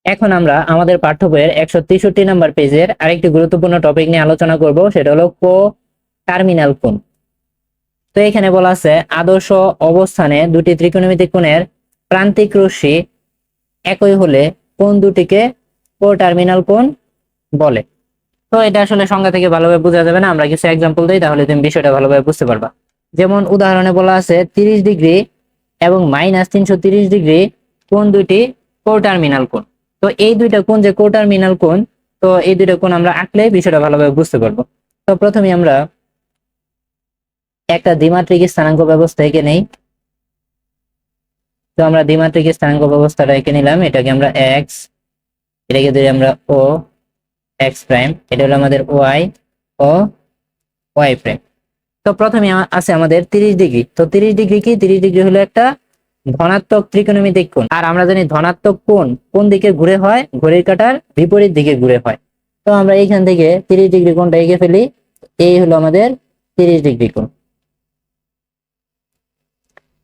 এখন আমরা আমাদের পাঠ্য বইয়ের 163 নম্বর পেজের আরেকটি গুরুত্বপূর্ণ টপিক নিয়ে আলোচনা করব, সেটা হলো কো টার্মিনাল কোণ। তো এখানে বলা আছে আদর্শ অবস্থানে দুটি ত্রিকোণমিতিক কোণের প্রান্তিক রশ্মি একই হলে কোণ দুটিকে কো টার্মিনাল কোণ বলে। তো এটা আসলে সংজ্ঞা থেকে ভালোভাবে বোঝা যাবে না, আমরা কিছু এক্সাম্পল দিই, তাহলে তুমি বিষয়টা ভালোভাবে বুঝতে পারবা। যেমন উদাহরণে বলা আছে 30 ডিগ্রি এবং -330 ডিগ্রি কোণ দুইটি কো টার্মিনাল কোণ। তো এই দুইটা কোণ যে কো টার্মিনাল কোণ, তো এই দুইটা কোণ আমরা আঁকলে বিষয়টা ভালোভাবে বুঝতে পারবো। তো প্রথমে আমরা একটা দ্বিমাত্রিক স্থানাঙ্ক ব্যবস্থা এঁকে নেই। তো আমরা দ্বিমাত্রিক স্থানাঙ্ক ব্যবস্থাটা এঁকে নিলাম, এটাকে আমরা এক্স, এটাকে ধরি আমরা ও এক্স প্রাইম, এটা হলো আমাদের ওয়াই ও ওয়াই প্রাইম। তো প্রথমে আছে আমাদের 30 ডিগ্রি। তো 30 ডিগ্রি কি? 30 ডিগ্রি হলো একটা ধনাত্মক ত্রিকোণমিতিক কোণ। আর আমরা জানি ধনাত্মক কোণ কোন দিকে ঘুরে হয়? ঘড়ির কাঁটার বিপরীত দিকে ঘুরে হয়। তো আমরা এইখান থেকে 30 ডিগ্রি কোণটা এঁকে ফেলি। এই হলো আমাদের 30 ডিগ্রি কোণ।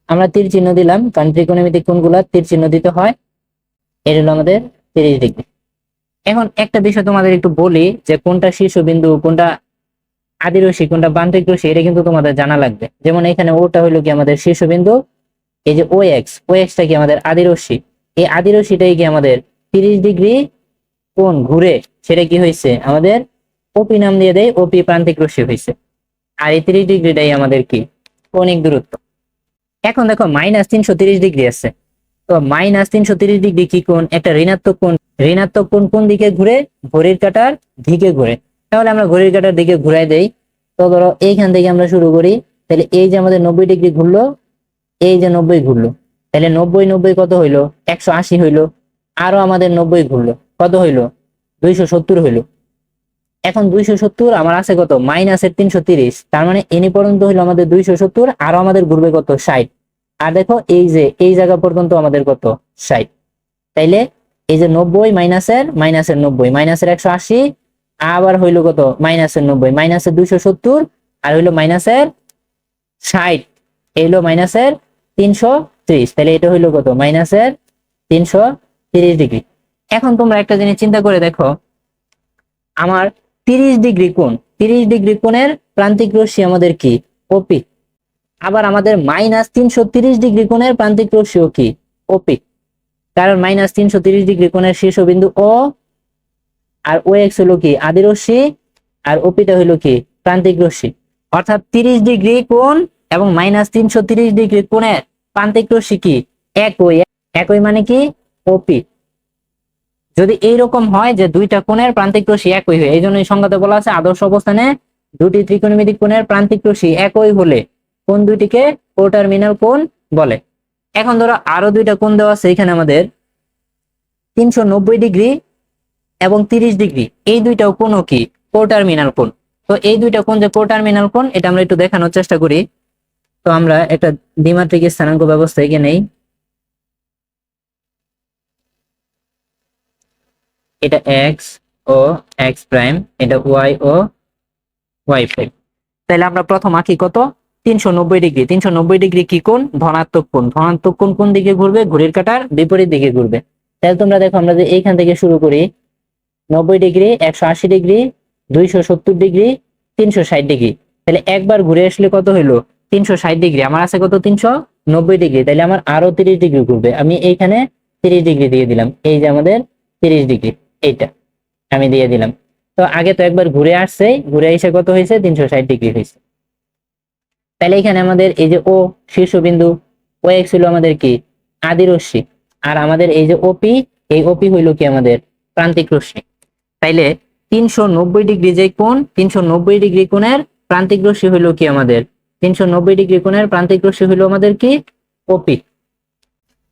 আমরা তীর চিহ্ন দিলাম, কারণ ত্রিকোণমিতিক কোণগুলা তীর চিহ্ন দিতে হয়। এর হলো আমাদের 30 ডিগ্রি। এখন একটা বিষয় তোমাদের একটু বলি, যে কোনটা শীর্ষবিন্দু, কোনটা আদি রশ্মি, কোনটা প্রান্তিক রশ্মি, এটা কিন্তু তোমাদের জানা লাগবে। যেমন এখানে ওটা হলো কি আমাদের শীর্ষবিন্দু, এই যে ও এক্সটা কি আমাদের আদি রশ্মি। এই আদি রশ্মিটাই কি আমাদের 30 ডিগ্রি কোণ ঘুরে সেটা কি হয়েছে আমাদের ওপি নাম দিয়ে দেয়, ওপি প্রান্তিক রশ্মি হয়েছে। আর এই 30 ডিগ্রিটাই আমাদের কি কৌণিক দূরত্ব। এখন দেখো -330 ডিগ্রি আছে। তো -330 ডিগ্রি কি কোণ? একটা ঋণাত্মক কোণ। ঋণাত্মক কোণ কোন দিকে ঘুরে? ঘড়ির কাঁটার দিকে ঘুরে। তাহলে আমরা ঘড়ির কাঁটার দিকে ঘুরাই দেই। তো ধরো এইখান থেকে আমরা শুরু করি, তাহলে এই যে আমাদের 90 ডিগ্রি ঘুরলো, এই যে 90 ঘুরলো, তাহলে 90 কত হইলো? 180 হইলো। আরো আমাদের 90 ঘুরলো, কত হইলো? 270 হইলো। এখন 270 আমার আছে কত? -330। তার মানে এনি পর্যন্ত হইলো আমাদের 270, আরো আমাদের ঘুরবে কত? 60। আর দেখো এই যে এই জায়গা পর্যন্ত আমাদের কত? 60। তাইলে এই যে 90 মাইনাসের 90 মাইনাসের 180, আবার হইলো কত? -90 মাইনাসের 270, আর হইলো -60, এইলো -330। তাহলে এটা হইলো কত? -330 ডিগ্রি। এখন তোমরা একটা জিনিস চিন্তা করে দেখো, আমার 30 ডিগ্রি কোণ, 30 ডিগ্রি কোণের প্রান্তিক রশ্মি আমাদের কি? ওপি। আবার আমাদের -330 ডিগ্রি কোণের প্রান্তিক রশ্মিও কি? ওপি। কারণ -330 ডিগ্রি কোণের শীর্ষবিন্দু ও, আর ও এক্স হলো কি আদি রশ্মি, আর ওপিটা হলো কি প্রান্তিক রশ্মি। অর্থাৎ 30 ডিগ্রি কোণ এবং -330 ডিগ্রি কোণের প্রান্তিক রশ্মি কি? একই। একই মানে কি? ওপি। যদি এইরকম হয় যে দুইটা কোণের প্রান্তিক রশ্মি একই হয়, এই জন্য এই সংজ্ঞাতে বলা আছে আদর্শ অবস্থানে দুটি ত্রিকোণমিতিক কোণের প্রান্তিক রশ্মি একই হলে কোণ দুইটিকে কোটার্মিনাল কোণ বলে। এখন ধরো আরো দুইটা কোণ দেওয়া আছে এখানে আমাদের, 390 ডিগ্রি এবং 30 ডিগ্রি, এই দুইটাও কোণ কি? কোটার্মিনাল কোণ। তো এই দুইটা কোণ যে কোটার্মিনাল কোণ, এটা আমরা একটু দেখানোর চেষ্টা করি। তো আমরা একটা দ্বিমাত্রিক স্থানাঙ্ক ব্যবস্থা এঁকে নেই। এটা এক্স ও এক্স প্রাইম, এটা ওয়াই ও ওয়াই প্রাইম। তাহলে আমরা প্রথম আঁকি কত? 390 ডিগ্রি। 390 ডিগ্রি কি কোণ? ধনাত্মক কোণ। ধনাত্মক কোণ কোন দিকে ঘুরবে? ঘড়ির কাঁটার বিপরীত দিকে ঘুরবে। তাহলে তোমরা দেখো, আমরা যে এইখান থেকে শুরু করি, 90 ডিগ্রি, 180 ডিগ্রি, 270 ডিগ্রি, 360 ডিগ্রি, তাহলে একবার ঘুরে আসলে কত হইলো? 360 ডিগ্রি। আমার আছে কত? 390 ডিগ্রি। তাহলে আমার আরো 30 ডিগ্রি ঘুরবে। আমি এইখানে 30 ডিগ্রি দিয়ে দিলাম। এই যে আমাদের 30 ডিগ্রি, এইটা আমি দিয়ে দিলাম। তো আগে তো একবার ঘুরে আসছে, ঘুরে এসে কত হয়েছে? 360 ডিগ্রি হয়েছে। তাহলে এখানে আমাদের এই যে ও শীর্ষবিন্দু, ও এক্স হলো আমাদের কি? আদি রশ্মি। আর আমাদের এই যে ওপি, এই ওপি হইলো কি? আমাদের প্রান্তিক রশ্মি। তাইলে 390 ডিগ্রি যে কোণ, 390 ডিগ্রি কোণের প্রান্তিক রশ্মি হইলো কি? আমাদের 390 ডিগ্রি কোণের প্রান্তিক রশ্মি হইলো আমাদের কি? ওপি।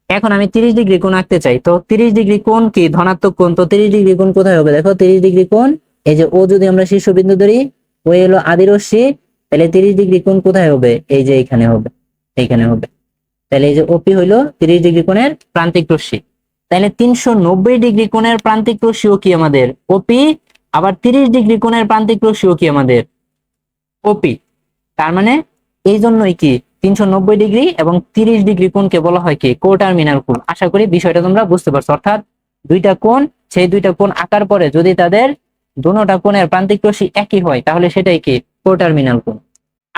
এখন আমি 30 ডিগ্রি কোণ আঁকতে চাই। তো 30 ডিগ্রি কোণ কি? ধনাত্মক কোণ। তো 30 ডিগ্রি কোণ কোথায় হবে? দেখো 30 ডিগ্রি কোণ, এই যে ও যদি আমরা শীর্ষবিন্দু ধরি, ও হলো আদি রশ্মি, তাহলে 30 ডিগ্রি কোণ কোথায় হবে? এই যে এইখানে হবে, এইখানে হবে। তাহলে এই যে ওপি হইলো 30 ডিগ্রি কোণের প্রান্তিক রশ্মি। তাহলে 390 ডিগ্রি কোণের প্রান্তিক রশ্মিও কি? আমাদের ওপি। আবার 30 ডিগ্রি কোণের প্রান্তিক রশ্মিও কি? আমাদের ওপি। তার মানে এই জন্যই কি 390 ডিগ্রি এবং 30 ডিগ্রি কোণকে বলা হয় কি? কোটার্মিনাল কোণ। আশা করি বিষয়টা তোমরা বুঝতে পারছো। অর্থাৎ দুইটা কোণ, সেই দুইটা কোণ আঁকার পরে যদি তাদের দুটোটা কোণের প্রান্তিক রশ্মি একই হয় তাহলে সেটাই কি কোটার্মিনাল কোণ।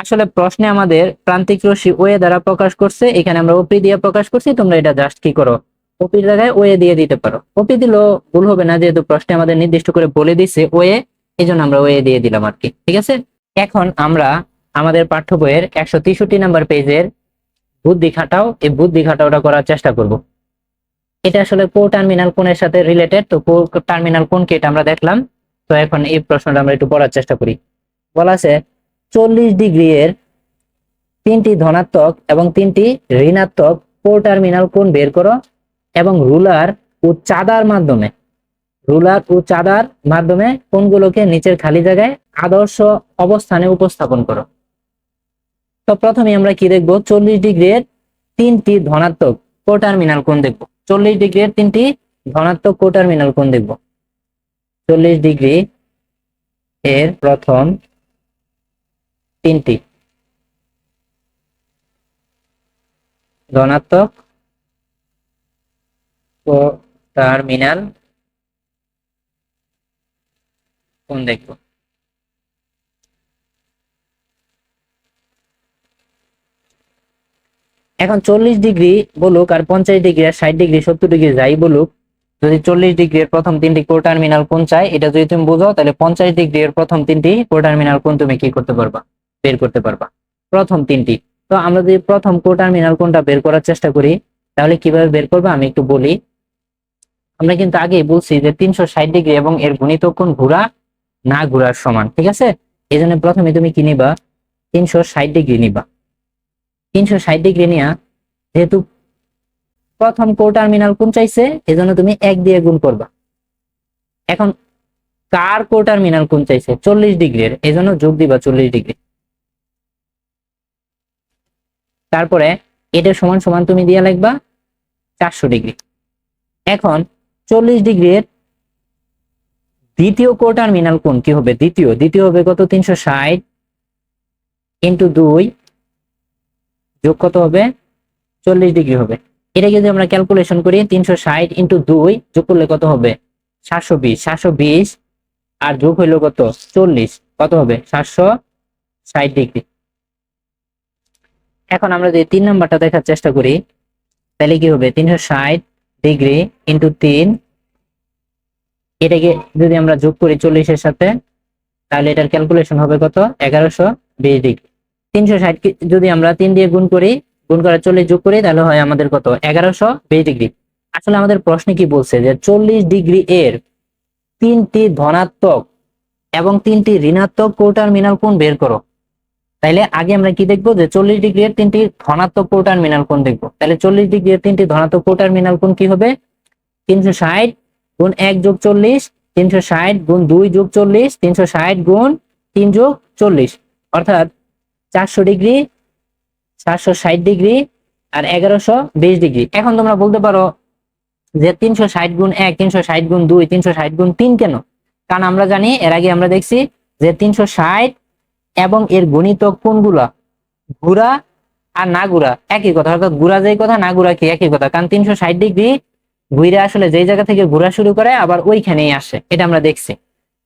আসলে প্রশ্নে আমাদের প্রান্তিক রশ্মি ওয়ে দ্বারা প্রকাশ করছে, এখানে আমরা ওপি দিয়ে প্রকাশ করছি, তোমরা এটা জাস্ট কি করো ওপির জায়গায় ওয়ে দিয়ে দিতে পারো। ওপি দিলেও ভুল হবে না, যেহেতু প্রশ্নে আমাদের নির্দিষ্ট করে বলে দিছে ওয়ে, এই জন্য আমরা ওয়ে দিয়ে দিলাম আর কি। ঠিক আছে, এখন আমরা আমাদের পাঠ্য বইয়ের 163 নাম্বার পেজের বুদ্ধি খাটাও, এই বুদ্ধি খাটাওটা করার চেষ্টা করব। এটা আসলে কোটার্মিনাল কোণের সাথে রিলেটেড, তো কোটার্মিনাল কোণকে এটা আমরা দেখলাম। তো এখন এই প্রশ্নটা আমরা একটু পড়ার চেষ্টা করি। বলা আছে 40 ডিগ্রি এর 3টি ধনাত্মক এবং 3টি ঋণাত্মক কোটার্মিনাল কোণ বের করো এবং রুলার ও চাঁদার মাধ্যমে কোণগুলোকে নিচের খালি জায়গায় আদর্শ অবস্থানে উপস্থাপন করো। তো প্রথমে আমরা কি দেখবো, 40 ডিগ্রি এর 3টি ধনাত্মক কোটার্মিনাল কোণ দেখবো। 40 ডিগ্রি এর 3টি ধনাত্মক কোটার্মিনাল কোণ দেখবো। 40 ডিগ্রি এর প্রথম 3টি ধনাত্মক কোটার্মিনাল কোণ দেখবো। এখন 40 ডিগ্রি বলুক আর 50 ডিগ্রি আর 60 ডিগ্রি 70 ডিগ্রি যাই বলুক, যদি 40 ডিগ্রি এর প্রথম 3টি কোটার্মিনাল কোণ চাই, এটা যদি তুমি বুঝো তাহলে 50 ডিগ্রি এর প্রথম 3টি কোটার্মিনাল কোণ তুমি কি করতে পারবা, বের করতে পারবা, প্রথম 3টি। তো আমরা যদি প্রথম কোটার্মিনাল কোণটা বের করার চেষ্টা করি তাহলে কিভাবে বের করবো আমি একটু বলি। আমরা কিন্তু আগেই বলছি যে 360 ডিগ্রি এবং এর গুণিতক কোণ ঘোরা না ঘোরার সমান। ঠিক আছে, এই জন্য প্রথমে তুমি কি নিবা, 360 ডিগ্রি নিবা। 360 ডিগ্রি নিয়া, যেহেতু প্রথম কোটার্মিনাল কোণ চাইছে এজন্য তুমি 1 দিয়ে গুণ করবা। এখন কার কোটার্মিনাল কোণ চাইছে, 40 ডিগ্রির, এজন্য যোগ দিবা 40 ডিগ্রি। তারপরে এটা সমান সমান তুমি দিয়ে লিখবা 400 ডিগ্রি। এখন 40 ডিগ্রির দ্বিতীয় কোটার্মিনাল কোণ কি হবে, দ্বিতীয় হবে কত, 360 ইন্টু 2 যোগ কত হবে, 40 ডিগ্রি হবে। এটা যদি আমরা ক্যালকুলেশন করি 360 ইন্টু 2 যোগ করলে কত হবে, 720 আর যোগ হইলো কত 40, কত হবে 760 ডিগ্রি। এখন আমরা যদি 3 নাম্বারটা দেখার চেষ্টা করি তাহলে কি হবে, 360 ডিগ্রি ইন্টু 3, এটাকে যদি আমরা যোগ করি 40 এর সাথে তাহলে এটার ক্যালকুলেশন হবে কত, 1120 ডিগ্রি। 360 যদি আমরা 3 দিয়ে গুণ করি, গুণ করে 40 যোগ করি তাহলে হয় আমাদের কত, 1120 ডিগ্রি। আসলে আমাদের প্রশ্নে কি বলছে যে 40 ডিগ্রি এর 3টি ধনাত্মক এবং 3টি ঋণাত্মক কোটার্মিনাল কোণ বের করো। তাইলে আগে আমরা কি দেখবো, যে 40 ডিগ্রি এর 3টি ধনাত্মক কোটার্মিনাল কোণ দেখবো। তাহলে 40 ডিগ্রি এর 3টি ধনাত্মক কোটার্মিনাল কোণ কি হবে, 360 গুণ 1 যোগ 40, 360 গুণ 2 যোগ 40, 360 গুণ 3 যোগ 40, অর্থাৎ 400 ডিগ্রি, 760 ডিগ্রি আর 1120 ডিগ্রি। এখন তোমরা বলতে পারো যে 360 গুণ 1, 360 গুণ 2, 360 গুণ 3 কেন? কারণ আমরা জানি, এর আগে আমরা দেখছি যে 360 এবং এর গণিতক কোণগুলা ঘুরা আর না ঘুরা একই কথা, অর্থাৎ ঘুরা যেই কথা না ঘুরা কি একই কথা। কারণ 360 ডিগ্রি ঘুরে আসলে যেই জায়গা থেকে ঘোরা শুরু করে আবার ওইখানেই আসে, এটা আমরা দেখছি।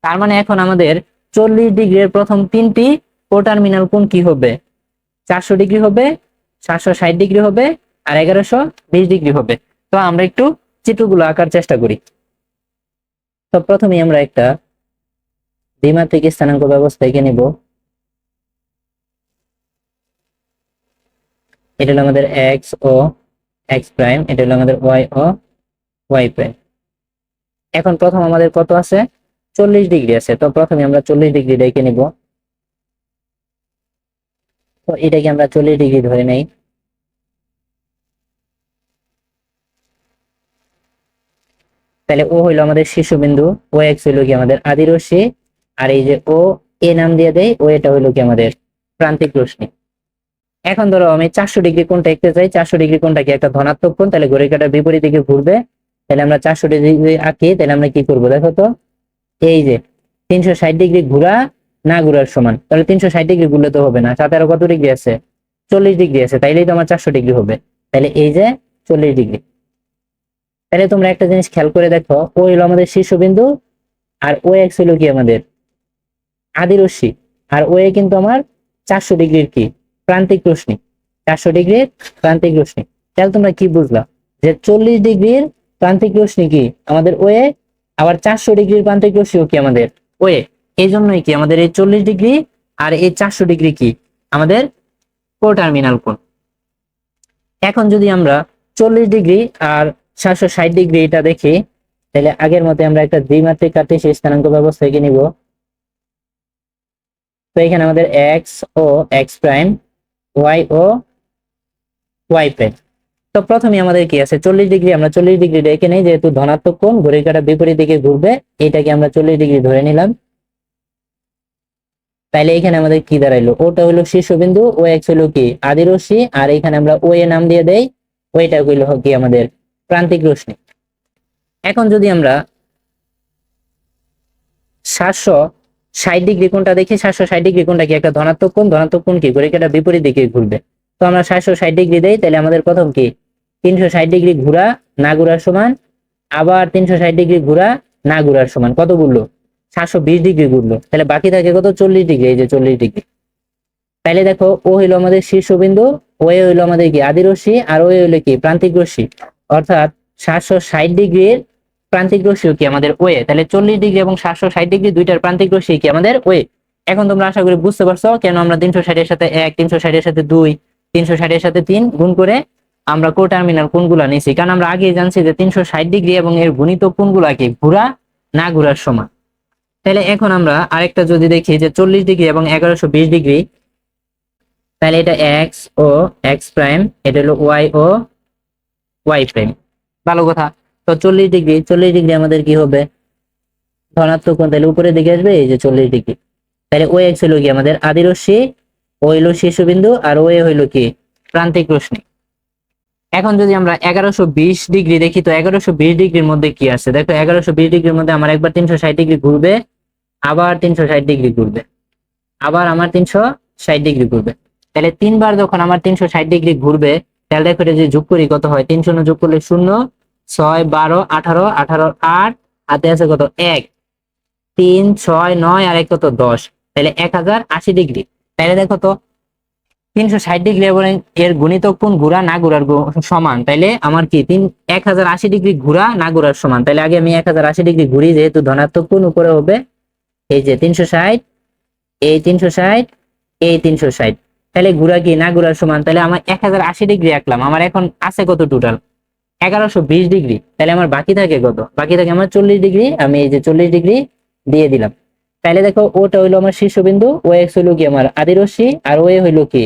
তার মানে এখন আমাদের 40 ডিগ্রির প্রথম 3টি কোটার্মিনাল কোণ কি হবে, 400 ডিগ্রি হবে, 760 ডিগ্রি হবে আর 1120 ডিগ্রি হবে। তো আমরা একটু চিত্রগুলো আঁকার চেষ্টা করি। তো প্রথমে আমরা একটা দ্বিমাত্রিক স্থানাঙ্ক ব্যবস্থা এঁকে নিব। এটা হলো আমাদের এক্স ও এক্স প্রাইম, এটা হলো আমাদের ওয়াই ও ওয়াই প্রাইম। এখন প্রথম আমাদের কত আছে, 40 ডিগ্রি আছে। তো প্রথমে আমরা 40 ডিগ্রি এঁকে নিব। তো এটাকে আমরা 40 ডিগ্রি ধরে নেই। তাহলে ও হইলো আমাদের শীর্ষবিন্দু, ও এক্স হইলো কি আমাদের আদি রশ্মি, আর এই যে ও এ নাম দিয়ে দেয়, ও এটা হইলো কি আমাদের প্রান্তিক রশ্মি। এখন ধরো আমি 400 ডিগ্রি কোণটা আঁকতে চাই, 400 ডিগ্রি কোণটা কি একটা ধনাত্মক কোণ, তাহলে ঘড়ির কাঁটার বিপরীত দিকে ঘুরবে। তাহলে আমরা 400 ডিগ্রি আঁকি, তাহলে আমরা কি করবো দেখো তো, এই যে 360 ডিগ্রি ঘোরা না ঘোরার সমান, তাহলে 360 ডিগ্রি ঘুরলে তো হবে না, সাথে আরো কত ডিগ্রি আছে, 40 ডিগ্রি আছে, তাইলেই তো আমার 400 ডিগ্রি হবে। তাহলে এই যে 40 ডিগ্রি, তাহলে তোমরা একটা জিনিস খেয়াল করে দেখো, ও হলো আমাদের শীর্ষবিন্দু, আর ও এক্স হলো কি আমাদের আদি রশ্মি, আর ও এ কিন্তু আমার 400 ডিগ্রির কি প্রান্তিক রশ্মি, 400 ডিগ্রির প্রান্তিক রশ্মি। তাহলে তোমরা কি বুঝলা যে 40 ডিগ্রির প্রান্তিক রশ্মি কি আমাদের ও এ, আবার 400 ডিগ্রির প্রান্তিক রশ্মিও কি আমাদের ও এ। এই জন্যই কি আমাদের এই 40 ডিগ্রি আর এই 400 ডিগ্রি কি আমাদের কোটার্মিনাল কোণ। এখন যদি আমরা 40 ডিগ্রি আর 760 ডিগ্রি এটা দেখি, তাহলে আগের মতে আমরা একটা দ্বিমাত্রিক কার্টেসীয় স্থানাঙ্ক ব্যবস্থা এঁকে নিব। তো এখানে আমাদের এক্স ও এক্স প্রাইম, ওয়াই ও ওয়াই প্রাইম। তো প্রথমে আমাদের কি আছে 40 ডিগ্রি, আমরা 40 ডিগ্রি রেখে নেই, যেহেতু ধনাত্মক কোণ ঘড়ির কাঁটা বিপরীত দিকে ঘুরবে, এটাকে আমরা 40 ডিগ্রি ধরে নিলাম। তাইলে এখানে আমাদের কি দাঁড়াইলো, ওটা হলো শীর্ষবিন্দু, ও এক্স হলো কি আদি রশ্মি, আর এখানে আমরা ও এ নাম দিয়ে দেই, ওইটা হইলো কি আমাদের প্রান্তিক রশ্মি। এখন যদি আমরা 760 ডিগ্রি কোণটা দেখি, 760 ডিগ্রি কোণটা কি একটা ধনাত্মক কোণ, ধনাত্মক কোণ কি ঘড়ির কাঁটা বিপরীত দিকে ঘুরবে। তো আমরা 760 ডিগ্রি দেই, তাহলে আমাদের প্রথম কি 360 ডিগ্রি ঘোরা না ঘোরার সমান, আবার 360 ডিগ্রি ঘোরা না ঘোরার সমান কত ঘুরলো, 720 ডিগ্রি ঘুরলো। তাহলে বাকি থাকে কত 40 ডিগ্রি, এই যে 40 ডিগ্রি। তাইলে দেখো ও হইলো আমাদের শীর্ষবিন্দু, ও এ হইলো আমাদের কি আদি রশ্মি, আর ও এ হইলো কি প্রান্তিক রশ্মি, অর্থাৎ 760 ডিগ্রির প্রান্তিক রশ্মি কি আমাদের ও এ। তাহলে 40 ডিগ্রি এবং 760 ডিগ্রি দুইটার প্রান্তিক রশ্মি কি আমাদের ও এ। এখন তোমরা আশা করি বুঝতে পারছো কেন আমরা 360-এর সাথে 1, 360-এর সাথে 2, 360-এর সাথে 3 গুণ করে আমরা কোটার্মিনাল কোণগুলা নিছি, কারণ আমরা আগে জানছি যে 360 ডিগ্রি এবং এর গুণিতক কোণগুলা কি ঘোরা না ঘোরার সমান। তাহলে এখন আমরা আরেকটা যদি দেখি যে 40 ডিগ্রি এবং 1120 ডিগ্রি, তাহলে এটা এক্স ও এক্স প্রাইম, এটা হলো ওয়াই ও ওয়াই প্রাইম। ভালো কথা। তো 40 ডিগ্রি, 40 ডিগ্রি আমাদের কি হবে ধনাত্মক কোণ, তাহলে উপরের দিকে আসবে এই যে 40 ডিগ্রি। তাহলে ও এক্স হলো কি আমাদের আদি রশ্মি, ও হইলো শীর্ষবিন্দু, আর ও এ হইলো কি প্রান্তিক রশ্মি। এখন যদি আমরা 1120 ডিগ্রি দেখি, তো 1120 ডিগ্রির মধ্যে কি আছে দেখো, 1120 ডিগ্রির মধ্যে আমার একবার 360 ডিগ্রি ঘুরবে, আবার 360 ডিগ্রি ঘুরবে, আবার আমার 360 ডিগ্রি ঘুরবে। তাহলে তিনবার যখন আমার 360 ডিগ্রি ঘুরবে, তাহলে দেখো এটা যে যোগ করি কত হয়, 3 শূন্য যোগ করলে 0, 6 12 18, 18 8, হাতে আছে কত 1, 3 6 9 আর 1 কত 10, তাহলে 1080 ডিগ্রি। তাহলে দেখো তো 360 ডিগ্রি এবং এর গুণিতক কোণ ঘোরা না ঘোরার সমান, তাইলে আমার কি 1080 ডিগ্রি ঘোরা না ঘোরার সমান। তাহলে আগে আমি 1080 ডিগ্রি ঘুরি, যেহেতু ধনাত্মক কোণ উপরে হবে, এই যে 360, এই 360, এই 360, তাহলে ঘোরা কি না ঘোরার সমান। তাহলে আমার 1080 ডিগ্রি আঁকলাম, আমার এখন আছে কত টোটাল 1120 ডিগ্রি। তাহলে আমার বাকি থাকে কত, বাকি থাকে আমার 40 ডিগ্রি, আমি এই যে 40 ডিগ্রি দিয়ে দিলাম। তাহলে দেখো ওটা হইলো আমার শীর্ষবিন্দু, ও এক্স হইলো কি আমার আদি রশ্মি, আর ও এ হইলো কি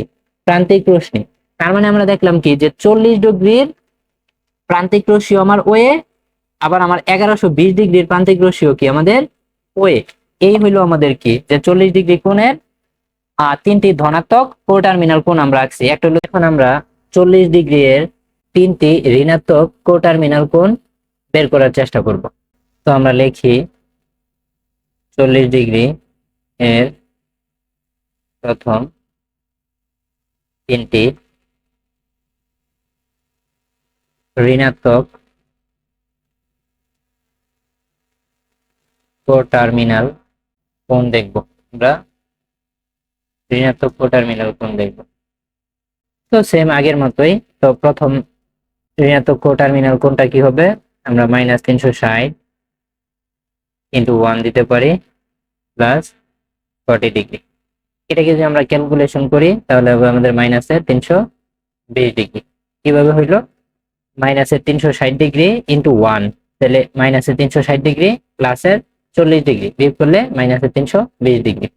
প্রান্তিক রশ্মি। তার মানে আমরা দেখলাম কি যে 40 ডিগ্রির প্রান্তিক রশ্মি আমার ও এ, আবার আমার 1120 ডিগ্রির প্রান্তিক রশ্মিও কি আমাদের ও এ। এই হইলো আমাদের কি যে 40 ডিগ্রি কোণের তিনটি ধনাত্মক কোটার্মিনাল কোণ আমরা আঁকছি। একটা হলো, এখন আমরা 40 ডিগ্রি এর তিনটি ঋণাত্মক কোটার্মিনাল কোণ বের করার চেষ্টা করব। তো আমরা লিখি 40 ডিগ্রি এর প্রথম তিনটি ঋণাত্মক কোটার্মিনাল কোণ দেখব, আমরা ঋণাত্মক কোটার্মিনাল কোণ দেখব। তো সেম আগের মতোই, তো প্রথম ঋণাত্মক কোটার্মিনাল কোণটা কি হবে, আমরা -360 ইন্টু 1 দিতে পারি প্লাস 40 ডিগ্রি। এটাকে যদি আমরা ক্যালকুলেশন করি তাহলে হবে আমাদের -320 ডিগ্রি। কিভাবে হইলো, -360 ডিগ্রি ইন্টু 1, তাহলে -360 ডিগ্রি প্লাসের 40 ডিগ্রি বিয়োগ করলে -320 ডিগ্রি।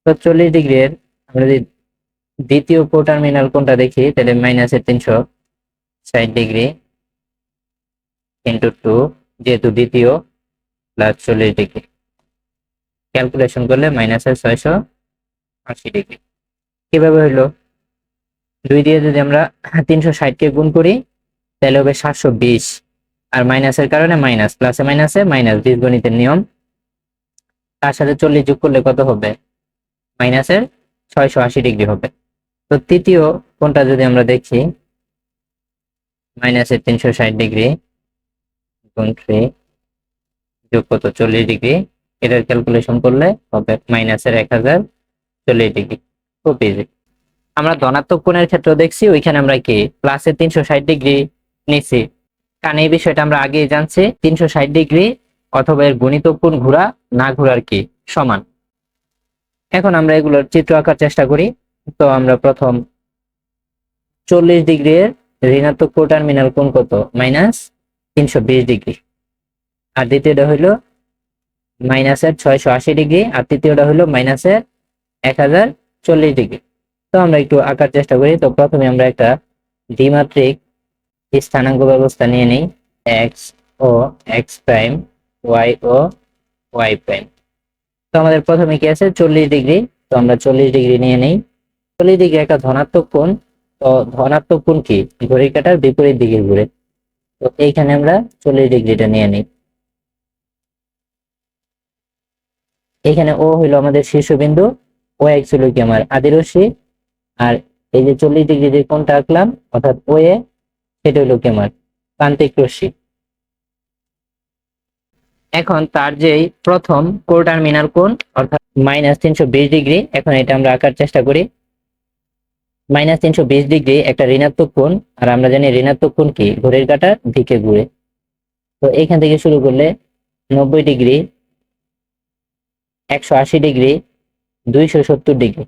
তো 40 ডিগ্রি এর আমরা যদি দ্বিতীয় কোটার্মিনাল কোণটা দেখি, তাহলে -360 ডিগ্রি ইন্টু 2, যেহেতু দ্বিতীয়, প্লাস 40 ডিগ্রি, ক্যালকুলেশন করলে -680 ডিগ্রি। কিভাবে হইলো, 2 দিয়ে যদি আমরা 360 কে গুণ করি তাহলে হবে 720, আর মাইনাসের কারণে মাইনাস, প্লাসে মাইনাসে মাইনাস, বীজগণিতের নিয়ম। তার সাথে 40 যোগ করলে কত হবে, মাইনাসের 680 ডিগ্রি হবে। তো তৃতীয় কোণটা যদি আমরা দেখি, -360 ডিগ্রি গুণ 3 যোগ কত 40°, এটার ক্যালকুলেশন করলে হবে মাইনাসের 1040°। খুব ইজি। আমরা ধনাত্মক কোণের ক্ষেত্রে দেখছি ওইখানে আমরা কি প্লাসের 360° নিছি, কারণ এই বিষয়টা আমরা আগেই জানছি 360° অথবা এর গুণিতক কোণ ঘোরা না ঘোরার কি সমান। এখন আমরা এগুলোর চিত্র আঁকার চেষ্টা করি। তো আমরা প্রথম 40° এর ঋণাত্মক কোটার্মিনাল কোণ কত -320°, আর দ্বিতীয়টা হইলো মাইনাসের 680°, আর তৃতীয়টা হইলো মাইনাসের 1040°। তো আমরা একটু আঁকার চেষ্টা করি। তো প্রথমে আমরা একটা দ্বিমাত্রিক স্থানাঙ্ক ব্যবস্থা নিয়ে নিই, এক্স ও এক্স প্রাইম, ওয়াই ও ওয়াই প্রাইম। তো আমাদের প্রথমে কি আছে 40°, তো আমরা 40° নিয়ে নিই। 40° একটা ধনাত্মক কোণ, তো ধনাত্মক কোণ কি ঘড়ির কাঁটার বিপরীত দিকে ঘুরে। তো এইখানে আমরা 40°টা নিয়ে নিই। এখানে ও হইলো আমাদের শীর্ষবিন্দু, ও এক্স হইলো কি আমার আদিরশ্মি, আর এই যে 40° যে কোণটা আঁকলাম অর্থাৎ ও এ, সেটা হইলো কি আমার প্রান্তিক রশ্মি। এখন তার যেই প্রথম কোটার্মিনাল কোণ অর্থাৎ -320°, এখন এটা আমরা আঁকার চেষ্টা করি। -320° একটা ঋণাত্মক কোণ, আর আমরা জানি ঋণাত্মক কোণ কি ঘড়ির কাঁটার দিকে ঘুরে। তো এখান থেকে শুরু করলে 90°, 180°, 270°।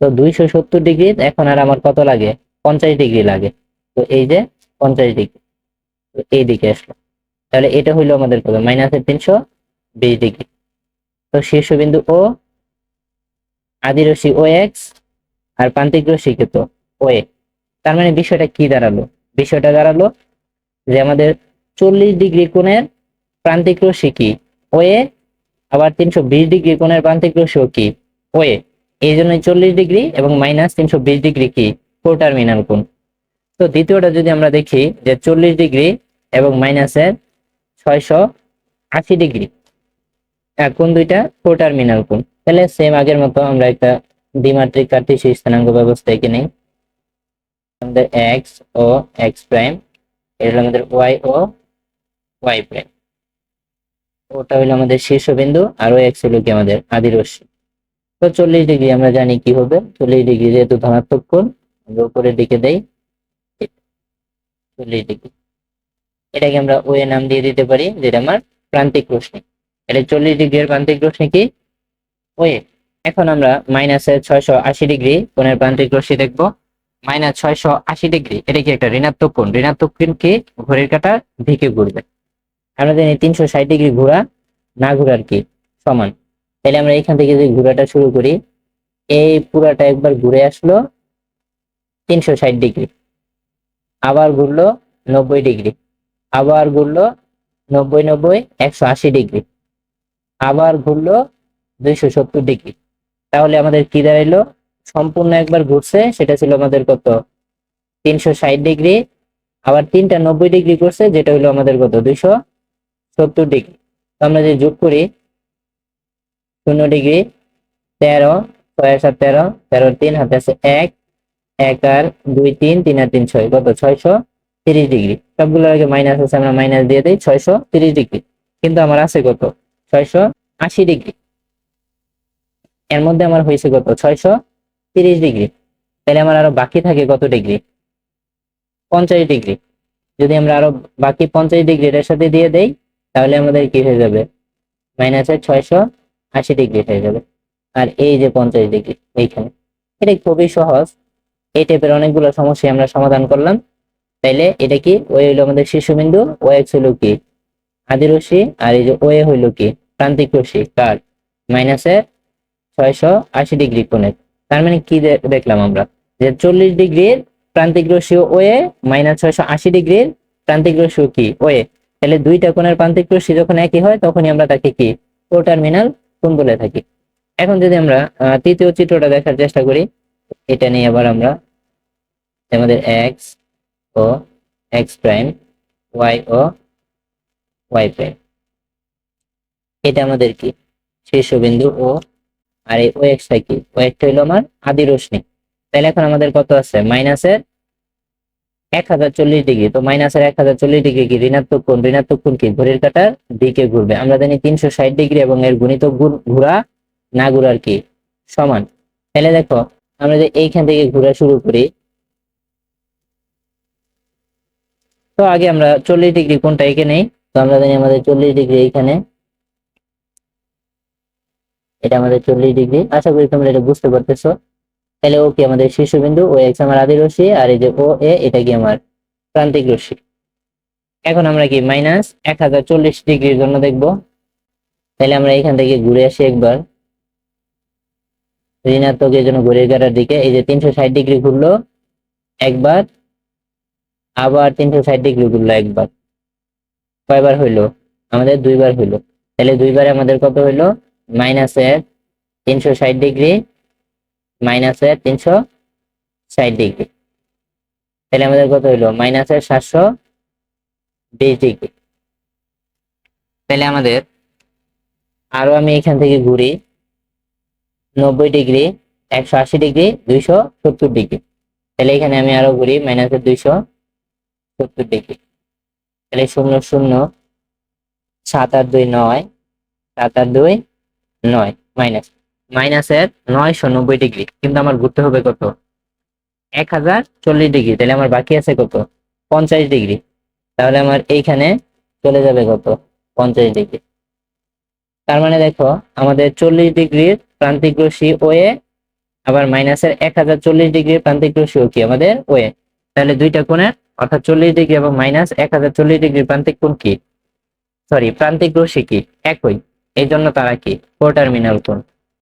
তো 270° এখন আর আমার কত লাগে 50° লাগে। তো এই যে 50°, তো এই দিকে আসলো। তাহলে এটা হইলো আমাদের কত -320°। তো শীর্ষবিন্দু ও, আদিরশ্মি ও এক্স, আর প্রান্তিক রশ্মি কত ও এ। তার মানে বিষয়টা কি দাঁড়ালো, বিষয়টা দাঁড়ালো যে আমাদের 40° কোণের প্রান্তিক রশ্মি কি ও এ, আবার 320° কোণের প্রান্তিক রশ্মি কি ও এ। এই জন্য 40° এবং -320° কি কোটার্মিনাল কোণ। তো দ্বিতীয়টা যদি আমরা দেখি যে 40° এবং মাইনাসের 680°, কোণ দুইটা কোটার্মিনাল কোণ। তাহলে সেম আগের মতো আমরা একটা দ্বিমাত্রিক কার্টেসীয় স্থানাঙ্ক ব্যবস্থা এঁকে নেই। আমাদের এক্স ও এক্স প্রাইম, এটা হলো আমাদের ওয়াই ও ওয়াই প্রাইম। ওটা হলো আমাদের শীর্ষবিন্দু, আর ও এক্স হলো কি আমাদের আদিরশ্মি। তো 40° আমরা জানি কি হবে, 40° যেহেতু ধনাত্মক কোণ, আমরা উপরের দিকে দেই 40°। এটাকে আমরা ও এ নাম দিয়ে দিতে পারি, যেটা আমার প্রান্তিক রশ্মি। এটা 40° এর প্রান্তিক রশ্মি কি ও এ। এখন আমরা -680° কোণের প্রান্তিক রশ্মি দেখবো। -680°, এটা কি একটা ঋণাত্মক কোণ, ঋণাত্মক কোণ কি ঘড়ির কাঁটার দিকে ঘুরবে। আমরা জানি 360° ঘোরা না ঘোরার কি সমান। তাহলে আমরা এখান থেকে যদি ঘোরাটা শুরু করি, এই পুরাটা একবার ঘুরে আসলো 360°, আবার ঘুরলো 90°, আবার ঘুরলো 90 180°, আবার ঘুরলো 270°। তাহলে আমাদের কি দাঁড়াইলো, সম্পূর্ণ একবার ঘুরছে সেটা ছিল আমাদের কত 360°, আবার 3টা 90° করছে যেটা হলো আমাদের কত 270°। তো আমরা যদি যোগ করি 0°, 13, 6 7 13, 13 3 হাতে আছে 1, 1 আর 2 3, 3 আর 3 6, কত 630°। সবগুলোর আগে মাইনাস আছে, আমরা মাইনাস দিয়ে দিই 630°। কিন্তু আমার আছে কত 680°। এর মধ্যে আমার হয়েছে কত 630°। তাহলে আমার আরো বাকি থাকে কত ডিগ্রি 50°। যদি আমরা আরো বাকি 50° এর সাথে দিয়ে দেই, তাহলে আমাদের কি হয়ে যাবে -680° হয়ে যাবে। আর এই যে 50° এইখানে, এটা খুবই সহজ। এই টাইপের অনেকগুলো সমস্যা আমরা সমাধান করলাম। তাইলে এটা কি ওই হইলো আমাদের শীর্ষবিন্দু, ও এক্স হইলো কি আদিরশ্মি, আর এই যে ও এ হইলো কি প্রান্তিক রশ্মি কার -680° কোণের। তার মানে কি দেখলাম আমরা যে 40° প্রান্তিক রশ্মি ও এ, -680° প্রান্তিক রশ্মি কি ও এ। তাহলে দুইটা কোণের প্রান্তিক রশ্মি যখন একই হয় তখনই আমরা তাকে কি কোটার্মিনাল কোণ বলে থাকি। এখন যদি আমরা তৃতীয় চিত্রটা দেখার চেষ্টা করি, এটা নিয়ে আবার আমরা আমাদের এক্স ও এক্স প্রাইম, ওয়াই ও ওয়াই প্রাইম, এটা আমাদের কি শীর্ষবিন্দু ও, আর এই ও এক্সটা কি ও একটা হলো আমার আদি রশ্মি। তাহলে এখন আমাদের কত আছে 1040 ডিগ্রি, তো মাইনাসের 1040 ডিগ্রি কি ঋণাত্মক কোণ, ঋণাত্মক কোণ কি ঘড়ির কাঁটার দিকে ঘুরবে। আমরা জানি 360 ডিগ্রি এবং এর গুণিতক ঘোরা না ঘোরার কি সমান। তাহলে দেখো আমরা যে এইখান থেকে ঘোরা শুরু করি, তো আগে আমরা 40 ডিগ্রি কোণটা এঁকে নেই। তো আমরা জানি আমাদের 40 ডিগ্রি এইখানে, এটা আমাদের 40 ডিগ্রি। আশা করি তোমরা এটা বুঝতে পারতেছো। তাহলে ও কি আমাদের শীর্ষবিন্দু, ও এক্স আমার আদি রশ্মি, আর এই যে ও এ এটা কি আমার প্রান্তিক রশ্মি। এখন আমরা কি মাইনাস 1040 ডিগ্রির জন্য দেখবো। তাহলে আমরা এখান থেকে ঘুরে আসি একবার, ঋণাত্মক এর জন্য ঘড়ির কাঁটার দিকে। এই যে 360 ডিগ্রি ঘুরলো একবার, আবার 360 ডিগ্রি ঘুরলো একবার। কয়বার হইলো? আমাদের দুইবার হইলো। তাহলে দুইবারে আমাদের কত হইলো? মাইনাসের 360 ডিগ্রি, মাইনাসের 360 ডিগ্রি। তাহলে আমাদের কত হইলো? মাইনাসের 720 ডিগ্রি। তাহলে আমাদের আরো আমি এখান থেকে ঘুরি 90 ডিগ্রি, 180 ডিগ্রি, 270 ডিগ্রি। তাহলে এখানে আমি আরো ঘুরি মাইনাসের 270 ডিগ্রি। তাহলে 0 0 7 আর 2 9, 7 আর 2 9, মাইনাস মাইনাসের 990 ডিগ্রি। কিন্তু আমার ঘুরতে হবে কত? 1040 ডিগ্রি। তাহলে আমার বাকি আছে কত? 50 ডিগ্রি। তাহলে আমার এইখানে চলে যাবে কত? 50 ডিগ্রি। তার মানে দেখো আমাদের 40 ডিগ্রির প্রান্তিক রশ্মি ওয়ে, আবার মাইনাসের 1040 ডিগ্রির প্রান্তিক রশ্মি কি আমাদের ওয়ে। তাহলে দুইটা কোণের অর্থাৎ 40 ডিগ্রি এবং মাইনাস 1040 ডিগ্রির প্রান্তিক কোণ কি, সরি প্রান্তিক রশ্মি কি একই, এই জন্য তারা কি কোটার্মিনাল কোণ।